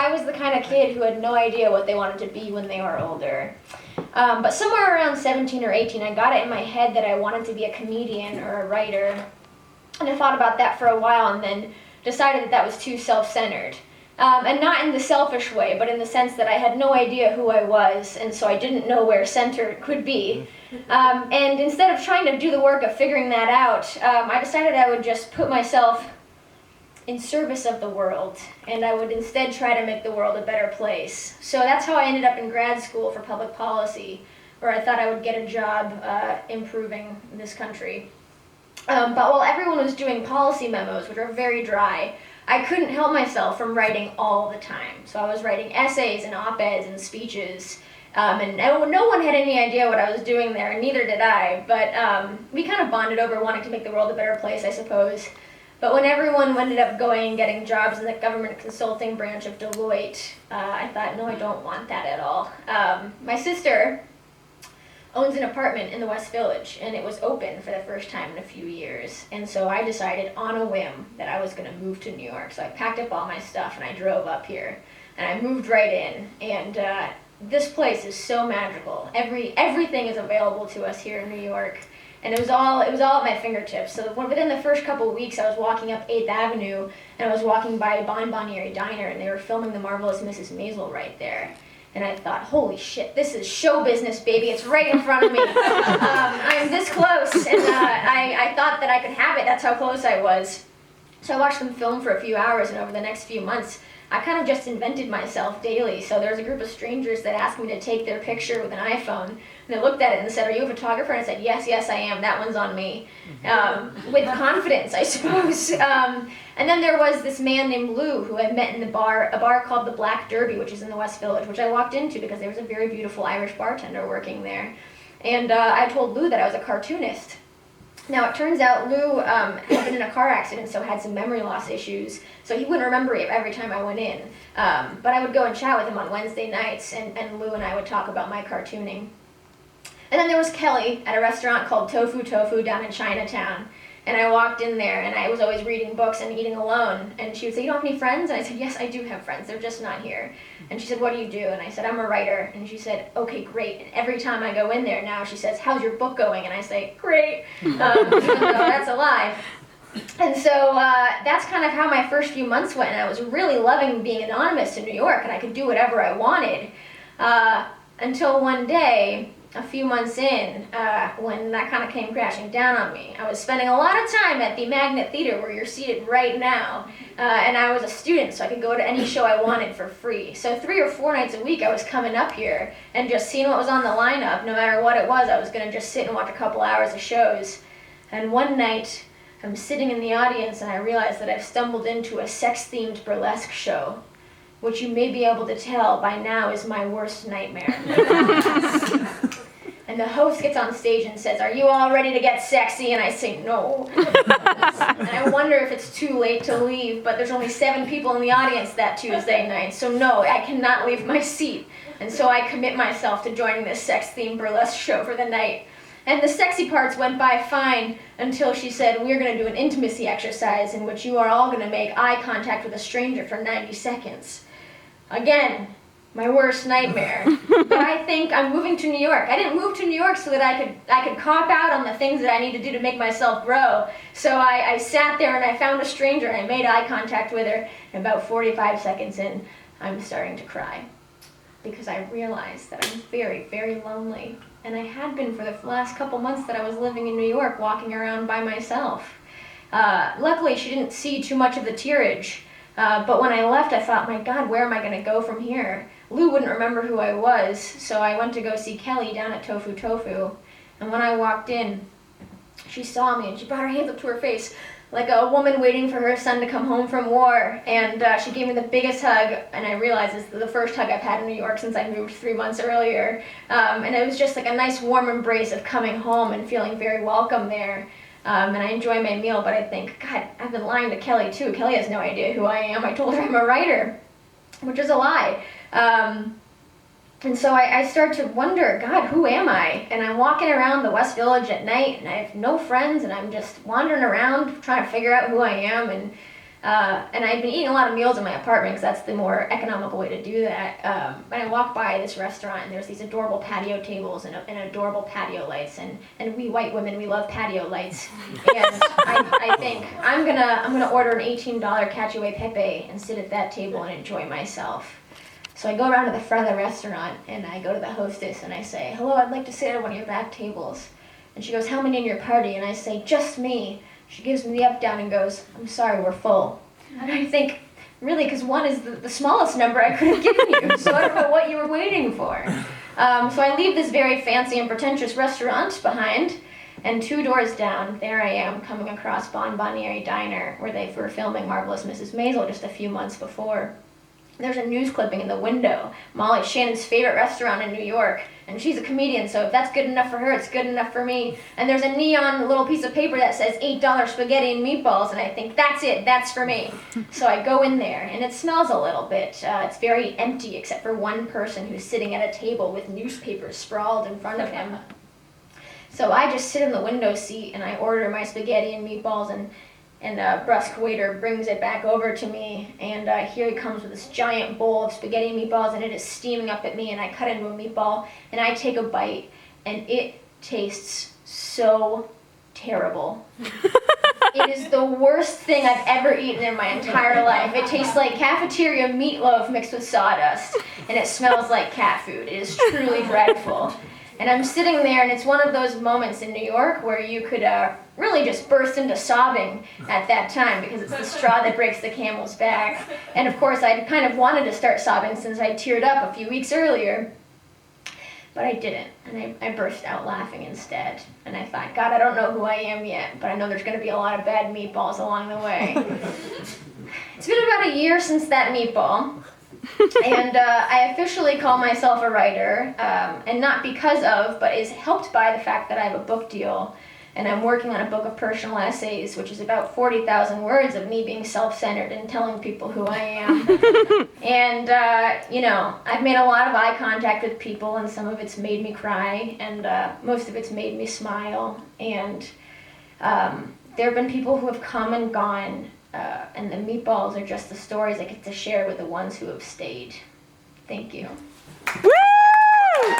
I was the kind of kid who had no idea what they wanted to be when they were older. But somewhere around 17 or 18, I got it in my head that I wanted to be a comedian or a writer. And I thought about that for a while and then decided that that was too self-centered. And not in the selfish way, but in the sense that I had no idea who I was, and so I didn't know where center could be. And instead of trying to do the work of figuring that out, I decided I would just put myself in service of the world, and I would instead try to make the world a better place. So that's how I ended up in grad school for public policy, where I thought I would get a job improving this country. But while everyone was doing policy memos, which are very dry, I couldn't help myself from writing all the time. So I was writing essays and op-eds and speeches, and no one had any idea what I was doing there, and neither did I. But we kind of bonded over wanting to make the world a better place, I suppose. But when everyone ended up going and getting jobs in the government consulting branch of Deloitte, I thought, no, I don't want that at all. My sister owns an apartment in the West Village, and it was open for the first time in a few years. And so I decided on a whim that I was going to move to New York. So I packed up all my stuff and I drove up here, and I moved right in. And this place is so magical. Everything is available to us here in New York. And it was all at my fingertips. So within the first couple of weeks, I was walking up 8th Avenue, and I was walking by Bon Bonieri Diner, and they were filming The Marvelous Mrs. Maisel right there. And I thought, holy shit, this is show business, baby. It's right in front of me. I'm this close, and I thought that I could have it. That's how close I was. So I watched them film for a few hours, and over the next few months, I kind of just invented myself daily. So there was a group of strangers that asked me to take their picture with an iPhone. And they looked at it and said, are you a photographer? And I said, yes, I am. That one's on me. With confidence, I suppose. And then there was this man named Lou who I met in a bar called the Black Derby, which is in the West Village, which I walked into because there was a very beautiful Irish bartender working there. And I told Lou that I was a cartoonist. Now, it turns out Lou had been in a car accident, so had some memory loss issues, so he wouldn't remember it every time I went in. But I would go and chat with him on Wednesday nights, and Lou and I would talk about my cartooning. And then there was Kelly at a restaurant called Tofu Tofu down in Chinatown. And I walked in there, and I was always reading books and eating alone. And she would say, you don't have any friends? And I said, yes, I do have friends. They're just not here. And she said, what do you do? And I said, I'm a writer. And she said, okay, great. And every time I go in there now, she says, how's your book going? And I say, great. Even though that's a lie. And so that's kind of how my first few months went. And I was really loving being anonymous in New York, and I could do whatever I wanted. Until one day, a few months in, when that kind of came crashing down on me. I was spending a lot of time at the Magnet Theater, where you're seated right now, and I was a student, so I could go to any show I wanted for free. So 3 or 4 nights a week, I was coming up here and just seeing what was on the lineup. No matter what it was, I was going to just sit and watch a couple hours of shows. And one night, I'm sitting in the audience, and I realized that I've stumbled into a sex-themed burlesque show, which you may be able to tell by now is my worst nightmare. And the host gets on stage and says, are you all ready to get sexy? And I say, no. And I wonder if it's too late to leave, but there's only 7 people in the audience that Tuesday night, so no, I cannot leave my seat. And so I commit myself to joining this sex-themed burlesque show for the night. And the sexy parts went by fine until she said, we're going to do an intimacy exercise in which you are all going to make eye contact with a stranger for 90 seconds. Again, my worst nightmare. But I think I'm moving to New York. I didn't move to New York so that I could cop out on the things that I need to do to make myself grow. So I sat there and I found a stranger and I made eye contact with her. And about 45 seconds in, I'm starting to cry. Because I realized that I'm very, very lonely. And I had been for the last couple months that I was living in New York, walking around by myself. Luckily, she didn't see too much of the tearage. But when I left, I thought, my God, where am I going to go from here? Lou wouldn't remember who I was, so I went to go see Kelly down at Tofu Tofu. And when I walked in, she saw me and she brought her hands up to her face like a woman waiting for her son to come home from war. And she gave me the biggest hug, and I realized it's the first hug I've had in New York since I moved 3 months earlier. And it was just like a nice warm embrace of coming home and feeling very welcome there. And I enjoy my meal, but I think, God, I've been lying to Kelly too. Kelly has no idea who I am. I told her I'm a writer, which is a lie. And so I start to wonder, God, who am I? And I'm walking around the West Village at night, and I have no friends, and I'm just wandering around trying to figure out who I am. And And I'd been eating a lot of meals in my apartment because that's the more economical way to do that. And I walked by this restaurant and there's these adorable patio tables and adorable patio lights. And we white women, we love patio lights. And I think I'm gonna order an $18 cacio e pepe and sit at that table and enjoy myself. So I go around to the front of the restaurant and I go to the hostess and I say, "Hello, I'd like to sit at one of your back tables." And she goes, "How many in your party?" And I say, "Just me." She gives me the up down and goes, "I'm sorry, we're full." And I think, really, because one is the smallest number I could have given you, so I don't know what you were waiting for. So I leave this very fancy and pretentious restaurant behind, and 2 doors down, there I am coming across Bon Bonieri Diner, where they were filming Marvelous Mrs. Maisel just a few months before. There's a news clipping in the window. Molly Shannon's favorite restaurant in New York. And she's a comedian, so if that's good enough for her, it's good enough for me. And there's a neon little piece of paper that says $8 spaghetti and meatballs, and I think, that's it, that's for me. So I go in there, and it smells a little bit. It's very empty, except for one person who's sitting at a table with newspapers sprawled in front of him. So I just sit in the window seat, and I order my spaghetti and meatballs, and a brusque waiter brings it back over to me, and here he comes with this giant bowl of spaghetti and meatballs, and it is steaming up at me, and I cut into a meatball, and I take a bite, and it tastes so terrible. It is the worst thing I've ever eaten in my entire life. It tastes like cafeteria meatloaf mixed with sawdust, and it smells like cat food. It is truly dreadful. And I'm sitting there, and it's one of those moments in New York where you could really just burst into sobbing at that time, because it's the straw that breaks the camel's back. And of course, I'd kind of wanted to start sobbing since I teared up a few weeks earlier, but I didn't, and I burst out laughing instead. And I thought, God, I don't know who I am yet, but I know there's going to be a lot of bad meatballs along the way. It's been about a year since that meatball. And I officially call myself a writer, and not because of, but is helped by the fact that I have a book deal, and I'm working on a book of personal essays, which is about 40,000 words of me being self-centered and telling people who I am. And, I've made a lot of eye contact with people, and some of it's made me cry, and most of it's made me smile, and there have been people who have come and gone, and the meatballs are just the stories I get to share with the ones who have stayed. Thank you. Woo!